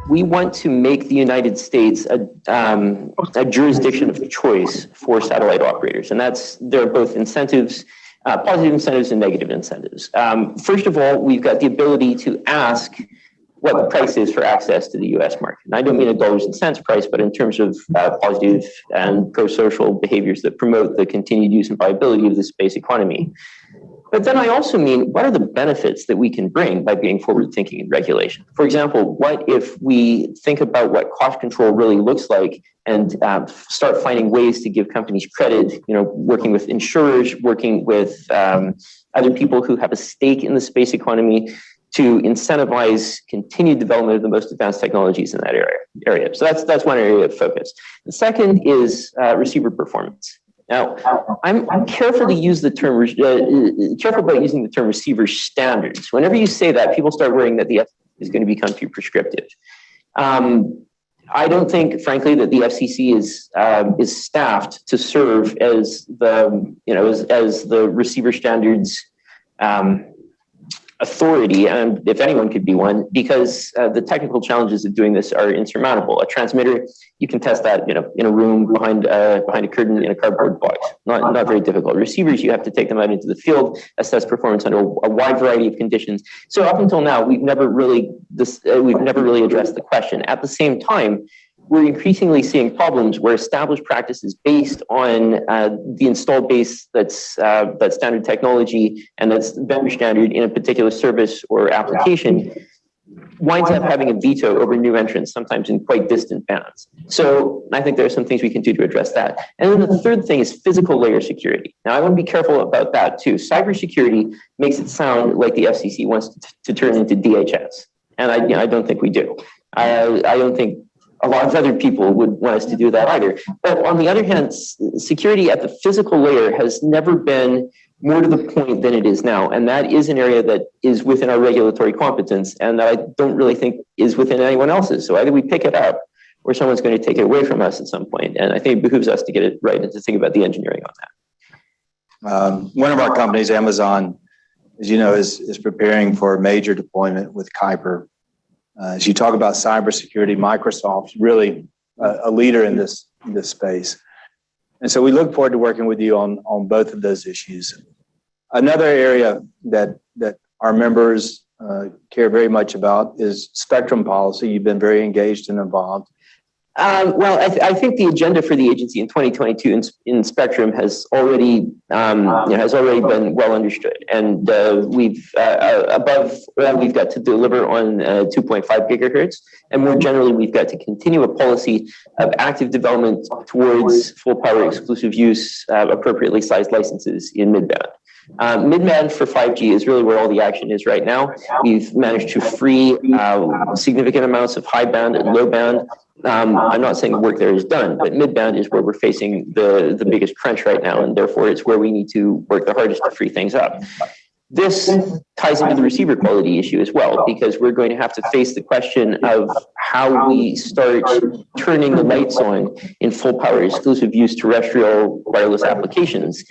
we want to make the United States a jurisdiction of choice for satellite operators. And there are both incentives, positive incentives and negative incentives. First of all, we've got the ability to ask what the price is for access to the US market. And I don't mean a dollars and cents price, but in terms of positive and pro-social behaviors that promote the continued use and viability of the space economy. But then I also mean, what are the benefits that we can bring by being forward-thinking in regulation? For example, what if we think about what cost control really looks like and start finding ways to give companies credit, working with insurers, working with other people who have a stake in the space economy to incentivize continued development of the most advanced technologies in that area. So that's one area of focus. The second is receiver performance. Now, I'm careful to use the term, careful about using the term receiver standards. Whenever you say that, people start worrying that the FCC is going to become too prescriptive. I don't think, frankly, that the FCC is staffed to serve as the receiver standards authority, and if anyone could be one, because the technical challenges of doing this are insurmountable. A transmitter, you can test that, in a room behind a curtain in a cardboard box. Not very difficult. Receivers, you have to take them out into the field, assess performance under a wide variety of conditions. So up until now, we've never really addressed the question. At the same time, we're increasingly seeing problems where established practices based on the installed base that's standard technology and that's vendor standard in a particular service or application winds up having a veto over new entrants, sometimes in quite distant bands. So I think there are some things we can do to address that. And then the third thing is physical layer security. Now, I want to be careful about that too. Cybersecurity makes it sound like the FCC wants to turn into DHS. And I don't think we do. I don't think a lot of other people would want us to do that either. But on the other hand, security at the physical layer has never been more to the point than it is now. And that is an area that is within our regulatory competence and that I don't really think is within anyone else's. So either we pick it up or someone's going to take it away from us at some point. And I think it behooves us to get it right and to think about the engineering on that. One of our companies, Amazon, as you know, is preparing for a major deployment with Kuiper. As you talk about cybersecurity, Microsoft's really a leader in this space. And so we look forward to working with you on both of those issues. Another area that our members care very much about is spectrum policy. You've been very engaged and involved. Well, I think the agenda for the agency in 2022 in spectrum has already been well understood, and we've got to deliver on 2.5 gigahertz, and more generally, we've got to continue a policy of active development towards full power exclusive use, appropriately sized licenses in midband. Midband for 5G is really where all the action is right now. We've managed to free significant amounts of high band and low band. I'm not saying the work there is done, but midband is where we're facing the biggest crunch right now, and therefore it's where we need to work the hardest to free things up. This ties into the receiver quality issue as well, because we're going to have to face the question of how we start turning the lights on in full power exclusive use terrestrial wireless applications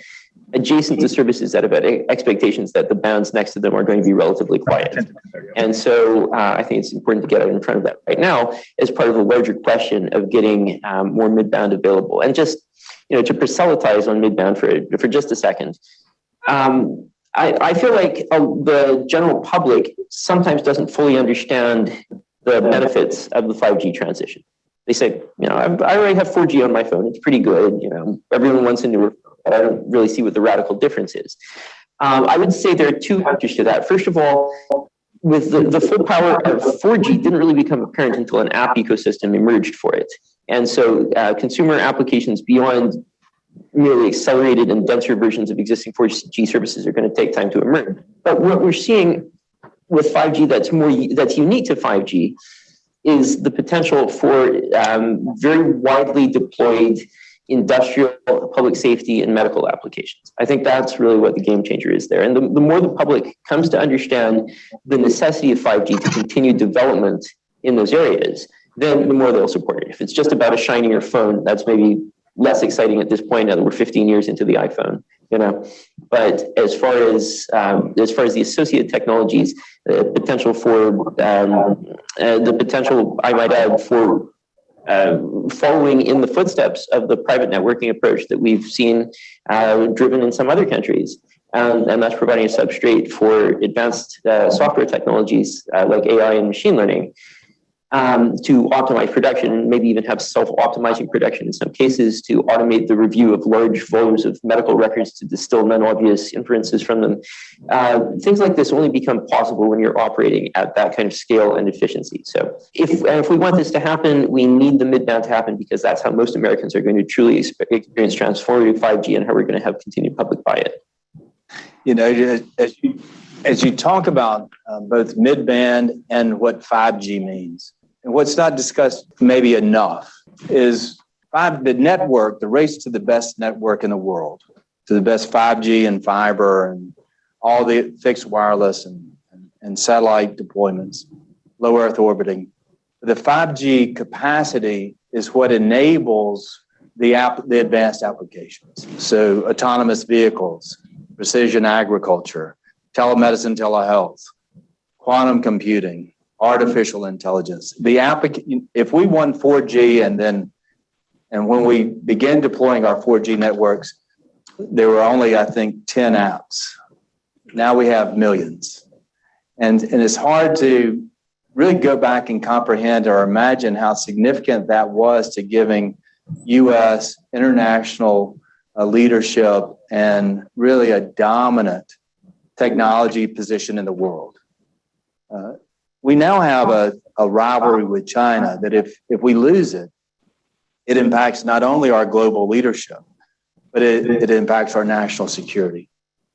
adjacent to services that have expectations that the bands next to them are going to be relatively quiet. And so I think it's important to get out in front of that right now as part of the larger question of getting more midband available. And just, to proselytize on midband for just a second, I feel like the general public sometimes doesn't fully understand the benefits of the 5G transition. They say, I already have 4G on my phone. It's pretty good. Everyone wants a newer phone. But I don't really see what the radical difference is. I would say there are two factors to that. First of all, with the full power of 4G didn't really become apparent until an app ecosystem emerged for it. And so consumer applications beyond merely accelerated and denser versions of existing 4G services are going to take time to emerge. But what we're seeing with 5G that's unique to 5G is the potential for very widely deployed industrial, public safety, and medical applications. I think that's really what the game changer is there. And the more the public comes to understand the necessity of 5G to continue development in those areas, then the more they'll support it. If it's just about a shinier phone, that's maybe less exciting at this point now that we're 15 years into the iPhone. But as far as the associated technologies, potential for the potential, I might add, for following in the footsteps of the private networking approach that we've seen driven in some other countries. And that's providing a substrate for advanced software technologies like AI and machine learning to optimize production and maybe even have self-optimizing production in some cases, to automate the review of large volumes of medical records to distill non-obvious inferences from them. Things like this only become possible when you're operating at that kind of scale and efficiency. So if we want this to happen, we need the mid-band to happen, because that's how most Americans are going to truly experience transformative 5G and how we're going to have continued public buy it. You know, as you talk about both mid-band and what 5G means, and what's not discussed maybe enough is the network, the race to the best network in the world, to the best 5G and fiber and all the fixed wireless and satellite deployments, low Earth orbiting. The 5G capacity is what enables the advanced applications. So autonomous vehicles, precision agriculture, telemedicine, telehealth, quantum computing, artificial intelligence. If we won 4G and when we began deploying our 4G networks, there were only, I think, 10 apps. Now we have millions. And it's hard to really go back and comprehend or imagine how significant that was to giving U.S. international leadership and really a dominant technology position in the world. We now have a rivalry with China that if we lose it, it impacts not only our global leadership, but it impacts our national security.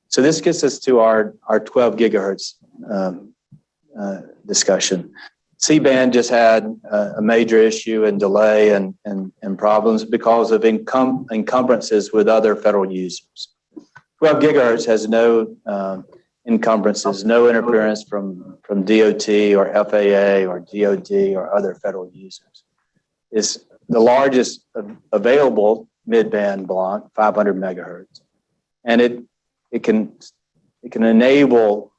So this gets us to our 12 gigahertz discussion. C-band just had a major issue and delay and problems because of encumbrances with other federal users. 12 gigahertz has no encumbrances, no interference from DOT or FAA or DOD or other federal users. It's the largest available mid-band block, 500 megahertz, and it can enable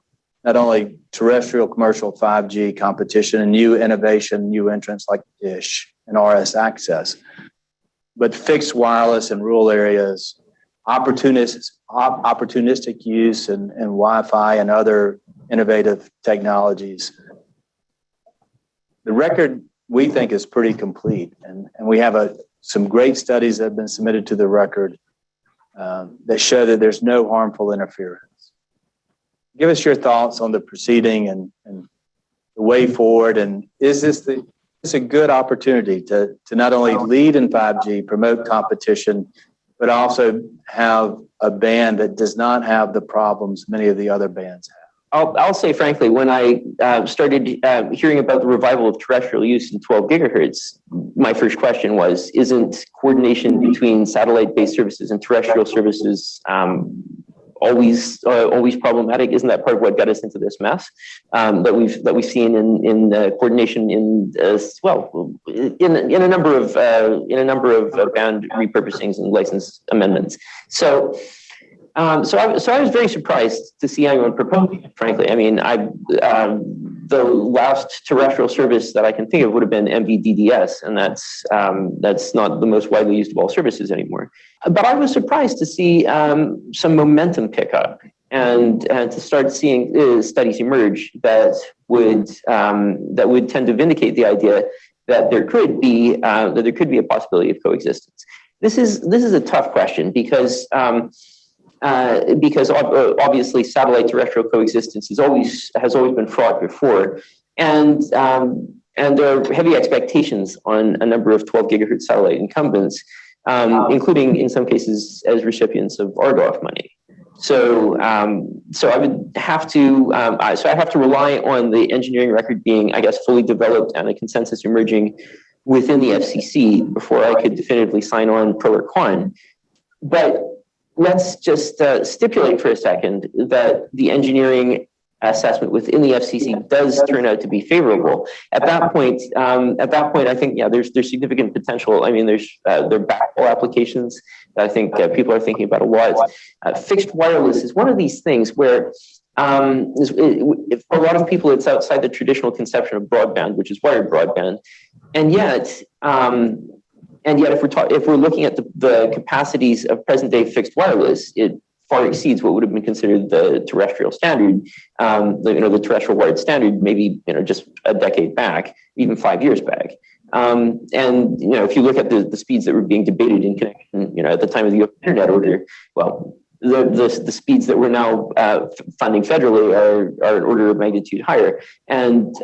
not only terrestrial commercial 5G competition and new innovation, new entrants like Dish and RS Access, but fixed wireless in rural areas, opportunistic use and Wi-Fi and other innovative technologies. The record, we think, is pretty complete, and we have some great studies that have been submitted to the record that show that there's no harmful interference. Give us your thoughts on the proceeding and the way forward, and is this a good opportunity to not only lead in 5G, promote competition, but also have a band that does not have the problems many of the other bands have? I'll say frankly, when I started hearing about the revival of terrestrial use in 12 gigahertz, my first question was, isn't coordination between satellite-based services and terrestrial services always problematic? Isn't that part of what got us into this mess that we've seen in coordination in a number of band repurposings and license amendments? So I was very surprised to see anyone proposing it, frankly. I mean, the last terrestrial service that I can think of would have been MVDDS, and that's not the most widely used of all services anymore. But I was surprised to see some momentum pick up and to start seeing studies emerge that would tend to vindicate the idea that there could be a possibility of coexistence. This is a tough question because obviously satellite terrestrial coexistence has always been fraught before, and there are heavy expectations on a number of 12 gigahertz satellite incumbents, including in some cases as recipients of RDOF money. So I have to rely on the engineering record being, I guess, fully developed and a consensus emerging within the FCC before I could definitively sign on pro or con. But let's just stipulate for a second that the engineering assessment within the FCC does turn out to be favorable. At that point, I think there's significant potential. I mean, there are backhaul applications that I think people are thinking about a lot. Fixed wireless is one of these things where For a lot of people, it's outside the traditional conception of broadband, which is wired broadband. And yet, if we're looking at the capacities of present-day fixed wireless, it far exceeds what would have been considered the terrestrial standard, the terrestrial wired standard, maybe just a decade back, even 5 years back. If you look at the speeds that were being debated in connection, at the time of the Open Internet order, well, the speeds that we're now funding federally are an order of magnitude higher, and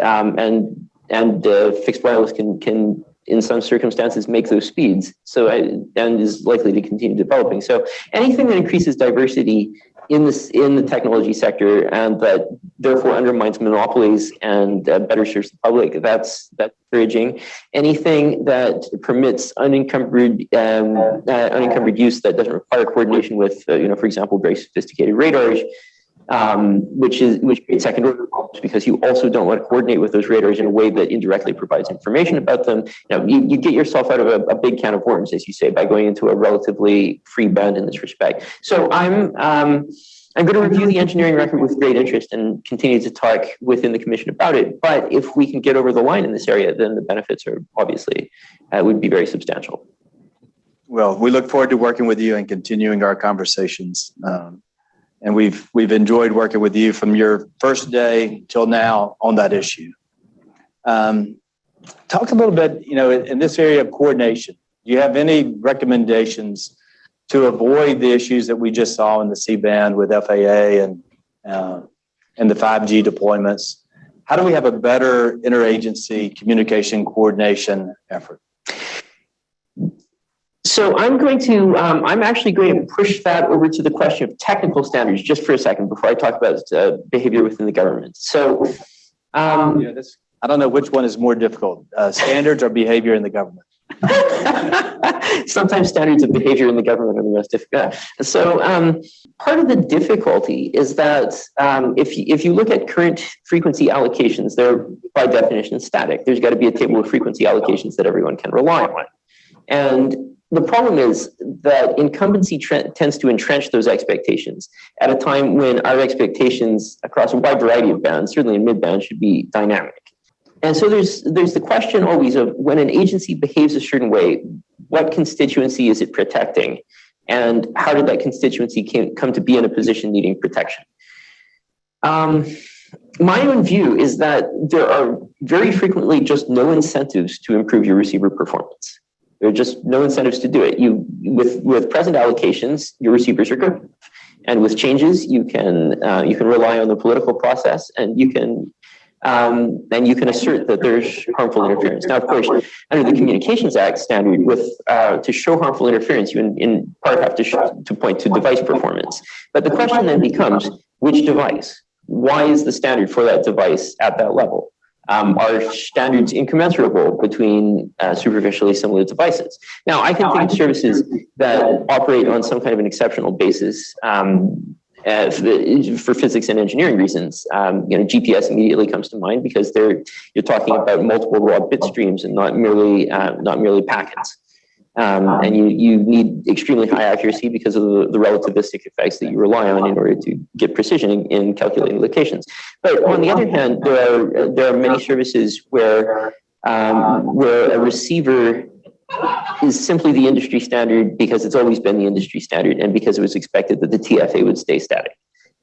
fixed wireless can in some circumstances make those speeds. And is likely to continue developing. So anything that increases diversity in the technology sector and that therefore undermines monopolies and better serves the public, that's encouraging. Anything that permits unencumbered use that doesn't require coordination with, for example, very sophisticated radars, which creates second order problems because you also don't want to coordinate with those radars in a way that indirectly provides information about them. You get yourself out of a big can of worms, as you say, by going into a relatively free band in this respect. So I'm going to review the engineering record with great interest and continue to talk within the commission about it. But if we can get over the line in this area, then the benefits are obviously would be very substantial. Well, we look forward to working with you and continuing our conversations. And we've enjoyed working with you from your first day till now on that issue. Talk a little bit, in this area of coordination. Do you have any recommendations to avoid the issues that we just saw in the C-band with FAA and the 5G deployments? How do we have a better interagency communication coordination effort? So I'm actually going to push that over to the question of technical standards just for a second before I talk about behavior within the government. So, I don't know which one is more difficult, standards or behavior in the government. Sometimes standards of behavior in the government are the most difficult. So part of the difficulty is that if you look at current frequency allocations, they're by definition static. There's got to be a table of frequency allocations that everyone can rely on. And the problem is that incumbency tends to entrench those expectations at a time when our expectations across a wide variety of bands, certainly in mid-band, should be dynamic. And so there's the question always of when an agency behaves a certain way, what constituency is it protecting? And how did that constituency come to be in a position needing protection? My own view is that there are very frequently just no incentives to improve your receiver performance. There are just no incentives to do it. With present allocations, your receivers are good, and with changes, you can rely on the political process, and you can assert that there's harmful interference. Now, of course, under the Communications Act standard, to show harmful interference, you in part have to point to device performance. But the question then becomes, which device? Why is the standard for that device at that level? Are standards incommensurable between superficially similar devices? Now, I can think of services that operate on some kind of an exceptional basis for physics and engineering reasons. GPS immediately comes to mind because you're talking about multiple raw bit streams and not merely packets. And you need extremely high accuracy because of the relativistic effects that you rely on in order to get precision in calculating locations. But on the other hand, there are many services where a receiver is simply the industry standard because it's always been the industry standard and because it was expected that the TFA would stay static.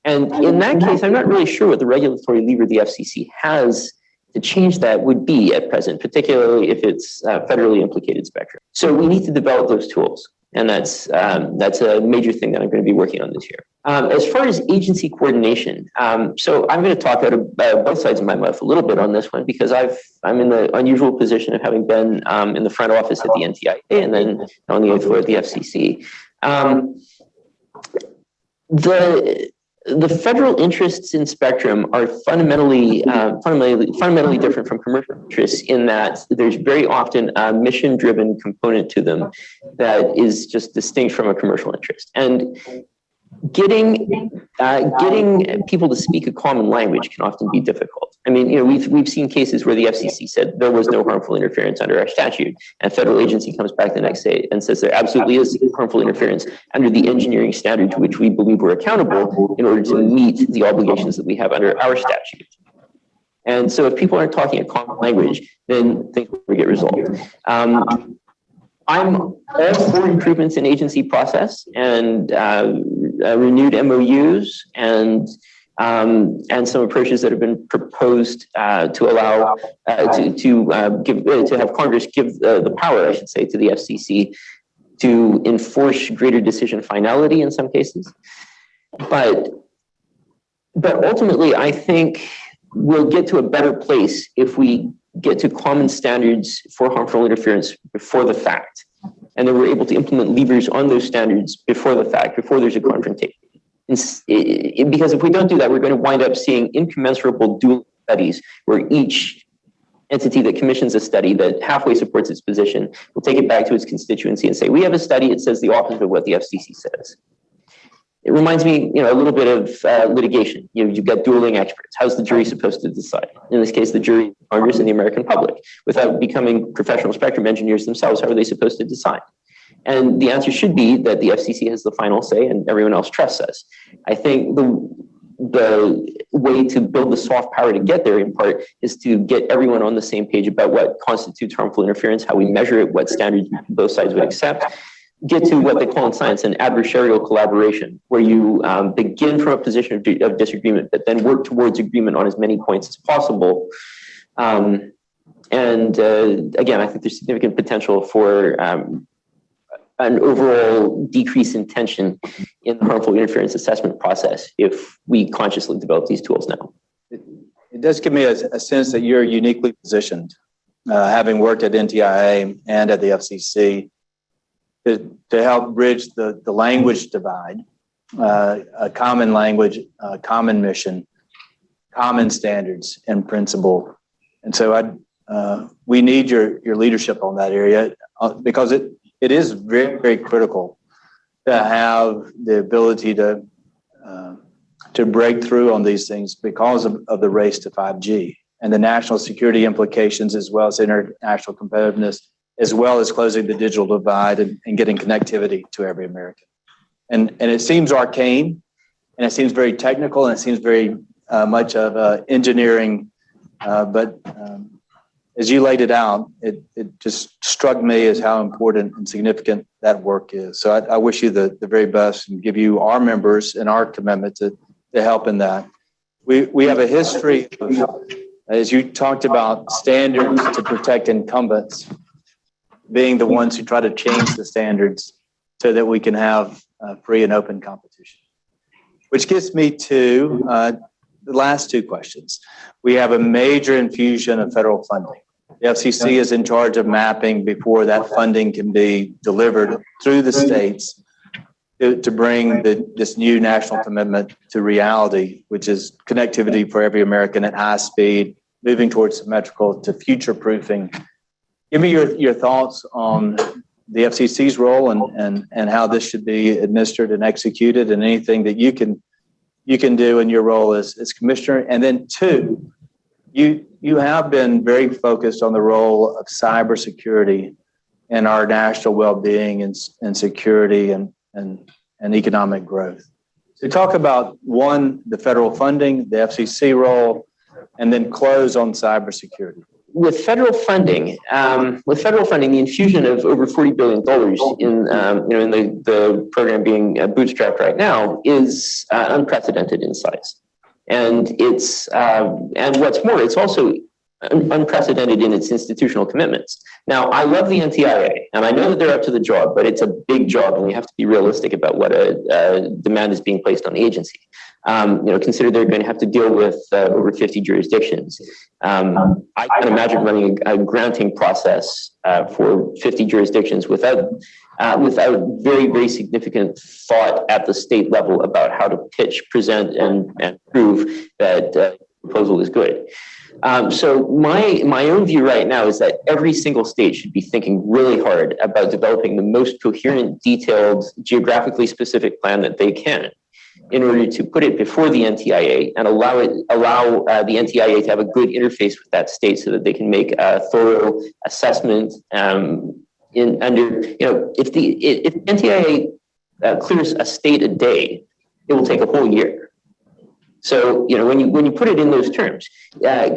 And in that case, I'm not really sure what the regulatory lever the FCC has to change that would be at present, particularly if it's federally implicated spectrum. So we need to develop those tools. And that's a major thing that I'm going to be working on this year. As far as agency coordination, so I'm going to talk out of both sides of my mouth a little bit on this one because I'm in the unusual position of having been in the front office at the NTIA and then on the 8th floor at the FCC. The federal interests in spectrum are fundamentally different from commercial interests in that there's very often a mission-driven component to them that is just distinct from a commercial interest. And getting getting people to speak a common language can often be difficult. I mean, we've seen cases where the FCC said there was no harmful interference under our statute, and a federal agency comes back the next day and says there absolutely is harmful interference under the engineering standard to which we believe we're accountable in order to meet the obligations that we have under our statute. And so if people aren't talking a common language, then things will get resolved. I'm all for improvements in agency process and renewed MOUs and some approaches that have been proposed to allow to have Congress give the power, I should say, to the FCC to enforce greater decision finality in some cases. But ultimately, I think we'll get to a better place if we get to common standards for harmful interference before the fact. And then we're able to implement levers on those standards before the fact, before there's a confrontation. Because if we don't do that, we're going to wind up seeing incommensurable dual studies where each entity that commissions a study that halfway supports its position will take it back to its constituency and say, we have a study, it says the opposite of what the FCC says. It reminds me, a little bit of litigation. You've got dueling experts. How's the jury supposed to decide? In this case, the jury, Congress, and the American public. Without becoming professional spectrum engineers themselves, how are they supposed to decide? And the answer should be that the FCC has the final say and everyone else trusts us. I think the way to build the soft power to get there, in part, is to get everyone on the same page about what constitutes harmful interference, how we measure it, what standards both sides would accept. Get to what they call in science an adversarial collaboration, where you begin from a position of disagreement, but then work towards agreement on as many points as possible. Again, I think there's significant potential for an overall decrease in tension in the harmful interference assessment process if we consciously develop these tools now. It does give me a sense that you're uniquely positioned, having worked at NTIA and at the FCC, to help bridge the language divide, a common language, a common mission, common standards and principle. And so we need your leadership on that area because it is very, very critical to have the ability to break through on these things because of the race to 5G and the national security implications, as well as international competitiveness, as well as closing the digital divide and getting connectivity to every American. And it seems arcane, and it seems very technical, and it seems very much of engineering, but as you laid it out, it just struck me as how important and significant that work is. So I wish you the very best and give you our members and our commitment to help in that. We have a history of, as you talked about, standards to protect incumbents, being the ones who try to change the standards so that we can have free and open competition. Which gets me to the last two questions. We have a major infusion of federal funding. The FCC is in charge of mapping before that funding can be delivered through the states to bring this new national commitment to reality, which is connectivity for every American at high speed, moving towards symmetrical to future-proofing. Give me your thoughts on the FCC's role and how this should be administered and executed, and anything that you can do in your role as commissioner. And then two, you have been very focused on the role of cybersecurity in our national well-being and security and economic growth. So talk about one, the federal funding, the FCC role, and then close on cybersecurity. With federal funding, the infusion of over $40 billion in the program being bootstrapped right now is unprecedented in size, and what's more, it's also unprecedented in its institutional commitments. Now, I love the NTIA, and I know that they're up to the job, but it's a big job, and we have to be realistic about what a demand is being placed on the agency. Consider they're going to have to deal with over 50 jurisdictions. I can imagine running a granting process for 50 jurisdictions without very, very significant thought at the state level about how to pitch, present, and prove that the proposal is good. So my own view right now is that every single state should be thinking really hard about developing the most coherent, detailed, geographically specific plan that they can. in order to put it before the NTIA and allow the NTIA to have a good interface with that state so that they can make a thorough assessment if the NTIA clears a state a day, it will take a whole year. So, when you put it in those terms,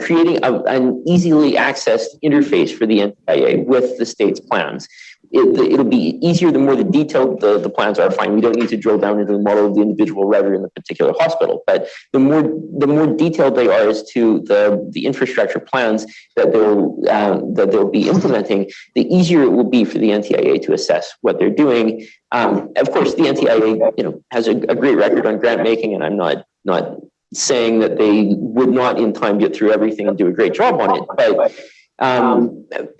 creating an easily accessed interface for the NTIA with the state's plans, it'll be easier the more detailed the plans are. Fine, we don't need to drill down into the model of the individual router in the particular hospital, but the more detailed they are as to the infrastructure plans that they'll be implementing, the easier it will be for the NTIA to assess what they're doing. Of course, the NTIA has a great record on grant making, and I'm not saying that they would not in time get through everything and do a great job on it, but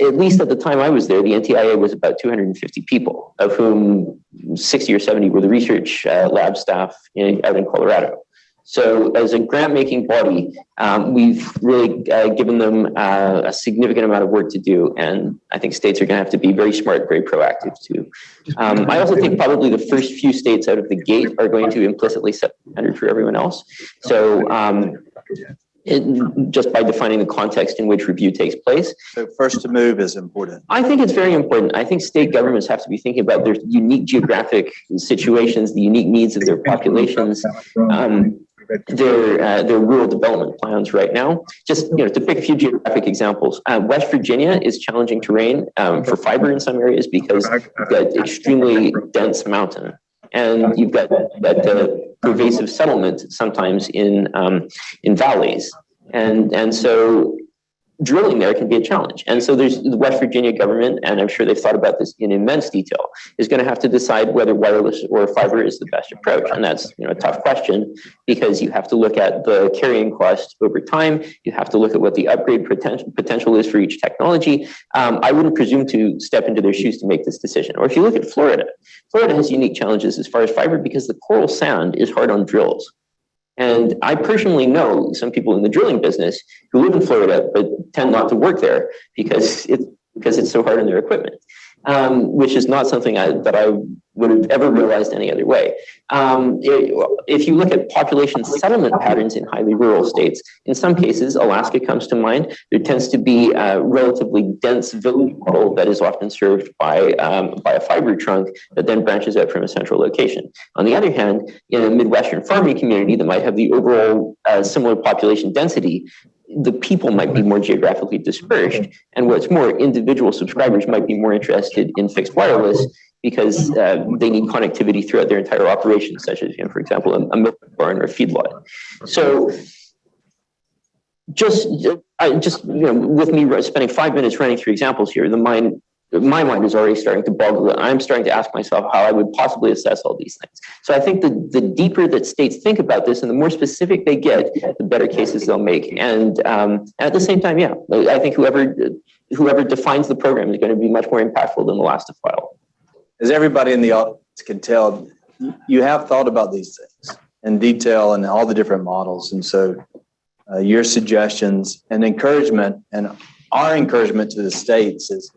at least at the time I was there, the NTIA was about 250 people, of whom 60 or 70 were the research lab staff out in Colorado. So as a grant-making body, we've really given them a significant amount of work to do, and I think states are going to have to be very smart, very proactive too. I also think probably the first few states out of the gate are going to implicitly set the standard for everyone else. So just by defining the context in which review takes place. So first to move is important. I think it's very important. I think state governments have to be thinking about their unique geographic situations, the unique needs of their populations, their rural development plans right now. Just to pick a few geographic examples, West Virginia is challenging terrain for fiber in some areas because you've got extremely dense mountain, and you've got that pervasive settlement sometimes in valleys, and so drilling there can be a challenge. And so there's the West Virginia government, and I'm sure they've thought about this in immense detail, is going to have to decide whether wireless or fiber is the best approach. And that's a tough question, because you have to look at the carrying cost over time. You have to look at what the upgrade potential is for each technology. I wouldn't presume to step into their shoes to make this decision. Or if you look at Florida, Florida has unique challenges as far as fiber because the coral sand is hard on drills. And I personally know some people in the drilling business who live in Florida but tend not to work there because it's so hard on their equipment, which is not something that I would have ever realized any other way. If you look at population settlement patterns in highly rural states, in some cases, Alaska comes to mind. There tends to be a relatively dense village model that is often served by a fiber trunk that then branches out from a central location. On the other hand, in a Midwestern farming community that might have the overall similar population density, the people might be more geographically dispersed, and what's more, individual subscribers might be more interested in fixed wireless because they need connectivity throughout their entire operation, such as, for example, a milk barn or a feedlot. So just with me spending 5 minutes running through examples here, my mind is already starting to boggle. I'm starting to ask myself how I would possibly assess all these things. So I think the deeper that states think about this and the more specific they get, the better cases they'll make. And at the same time, I think whoever defines the program is going to be much more impactful than the last to file. As everybody in the audience can tell, you have thought about these things in detail and all the different models. And so your suggestions and encouragement, and our encouragement to the states is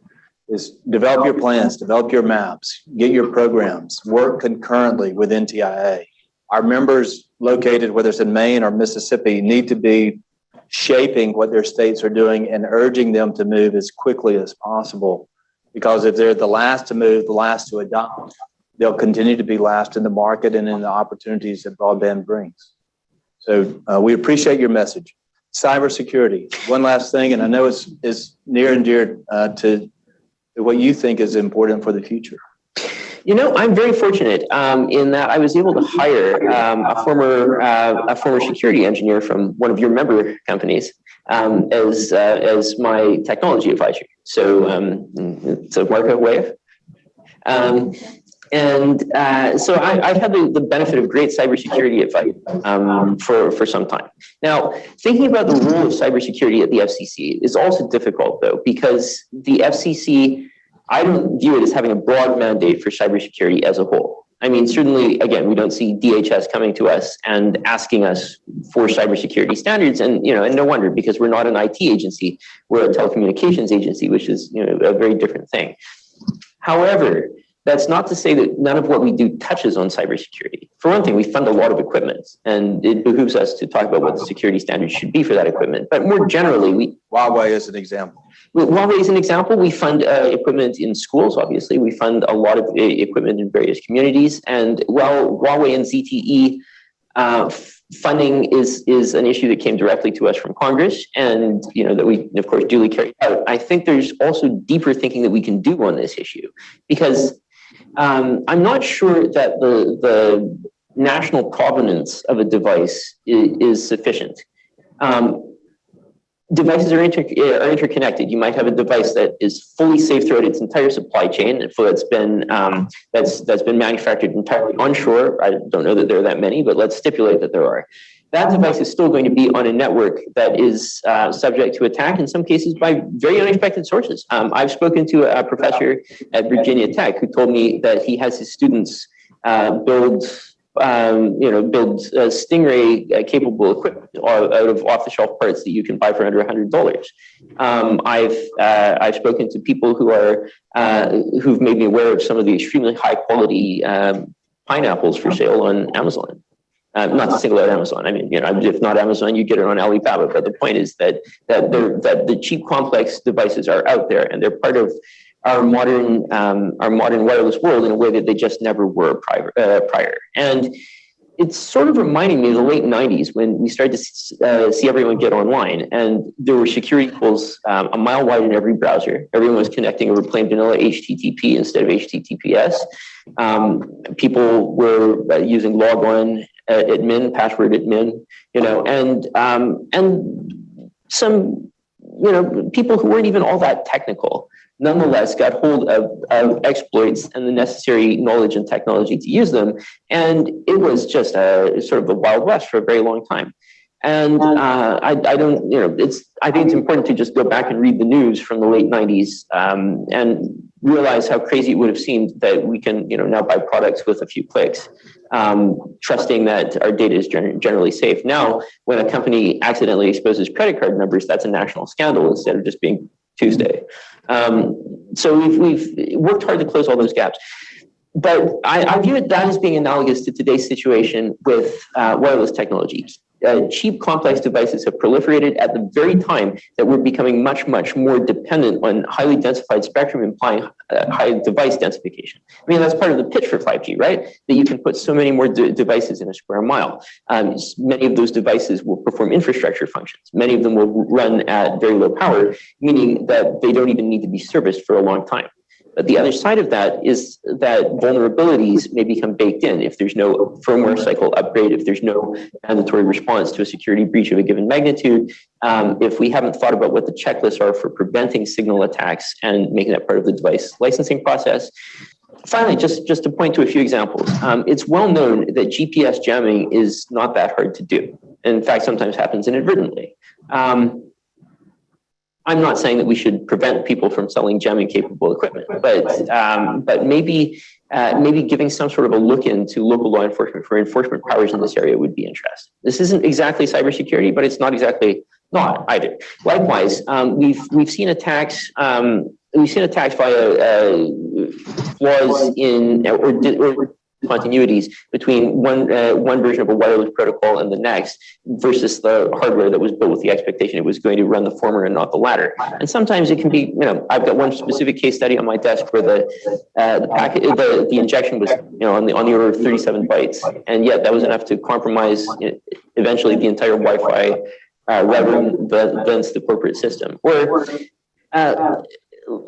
develop your plans, develop your maps, get your programs, work concurrently with NTIA. Our members located, whether it's in Maine or Mississippi, need to be shaping what their states are doing and urging them to move as quickly as possible. Because if they're the last to move, the last to adopt, they'll continue to be last in the market and in the opportunities that broadband brings. So we appreciate your message. Cybersecurity, one last thing, and I know it's near and dear to what you think is important for the future. I'm very fortunate in that I was able to hire a former security engineer from one of your member companies as my technology advisor. So Marco Wave. So I've had the benefit of great cybersecurity advice for some time. Now, thinking about the role of cybersecurity at the FCC is also difficult, though, because the FCC, I don't view it as having a broad mandate for cybersecurity as a whole. I mean, certainly, again, we don't see DHS coming to us and asking us for cybersecurity standards, and no wonder, because we're not an IT agency, we're a telecommunications agency, which is a very different thing. However, That's not to say that none of what we do touches on cybersecurity. For one thing, we fund a lot of equipment, and it behooves us to talk about what the security standards should be for that equipment. But more generally, Huawei is an example. Huawei is an example. We fund equipment in schools, obviously. We fund a lot of equipment in various communities. And while Huawei and ZTE funding is an issue that came directly to us from Congress, and that we, of course, duly carry out, I think there's also deeper thinking that we can do on this issue, because I'm not sure that the national provenance of a device is sufficient. Devices are interconnected. You might have a device that is fully safe throughout its entire supply chain, and that's been manufactured entirely onshore. I don't know that there are that many, but let's stipulate that there are. That device is still going to be on a network that is subject to attack, in some cases by very unexpected sources. I've spoken to a professor at Virginia Tech who told me that he has his students build Stingray capable equipment out of off-the-shelf parts that you can buy for under $100. I've spoken to people who've made me aware of some of the extremely high quality pineapples for sale on Amazon. Not to single out Amazon. I mean, if not Amazon, you get it on Alibaba. But the point is that the cheap, complex devices are out there, and they're part of our modern wireless world in a way that they just never were prior. And it's sort of reminding me of the late 90s when we started to see everyone get online, and there were security holes a mile wide in every browser. Everyone was connecting over plain vanilla HTTP instead of HTTPS. People were using logon admin, password admin, and some people who weren't even all that technical nonetheless got hold of exploits and the necessary knowledge and technology to use them. And it was just sort of the Wild West for a very long time. And I think it's important to just go back and read the news from the late 90s and realize how crazy it would have seemed that we can now buy products with a few clicks, trusting that our data is generally safe. Now, when a company accidentally exposes credit card numbers, that's a national scandal instead of just being Tuesday. So we've worked hard to close all those gaps. But I view that as being analogous to today's situation with wireless technology. Cheap, complex devices have proliferated at the very time that we're becoming much, much more dependent on highly densified spectrum, implying high device densification. I mean, that's part of the pitch for 5G, right? That you can put so many more devices in a square mile. Many of those devices will perform infrastructure functions. Many of them will run at very low power, meaning that they don't even need to be serviced for a long time. But the other side of that is that vulnerabilities may become baked in if there's no firmware cycle upgrade, if there's no mandatory response to a security breach of a given magnitude, if we haven't thought about what the checklists are for preventing signal attacks and making that part of the device licensing process. Finally, just to point to a few examples, it's well known that GPS jamming is not that hard to do. In fact, sometimes happens inadvertently. I'm not saying that we should prevent people from selling jamming capable equipment, but maybe giving some sort of a look into local law enforcement for enforcement powers in this area would be interesting. This isn't exactly cybersecurity, but it's not exactly not either. Likewise, we've seen attacks. We've seen attacks via flaws in or continuities between one version of a wireless protocol and the next versus the hardware that was built with the expectation it was going to run the former and not the latter. And sometimes it can be, I've got one specific case study on my desk where the injection was, on the order of 37 bytes, and yet that was enough to compromise eventually the entire Wi-Fi router, thence the corporate system. Or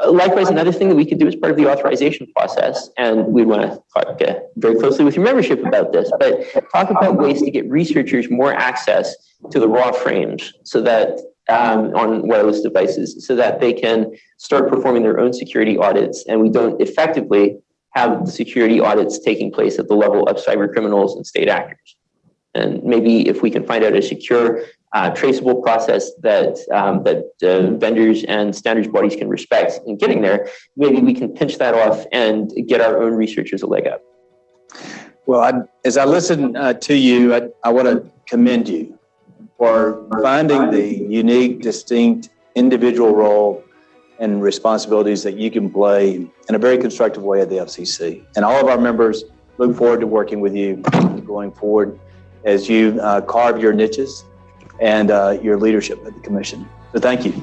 likewise, another thing that we could do as part of the authorization process, and we want to talk very closely with your membership about this, but talk about ways to get researchers more access to the raw frames so that on wireless devices, so that they can start performing their own security audits, and we don't effectively have the security audits taking place at the level of cyber criminals and state actors. And maybe if we can find out a secure, traceable process that vendors and standards bodies can respect in getting there, maybe we can pinch that off and get our own researchers a leg up. Well, as I listen to you, I want to commend you for finding the unique, distinct, individual role and responsibilities that you can play in a very constructive way at the FCC. And all of our members look forward to working with you going forward as you carve your niches and your leadership at the Commission. So thank you.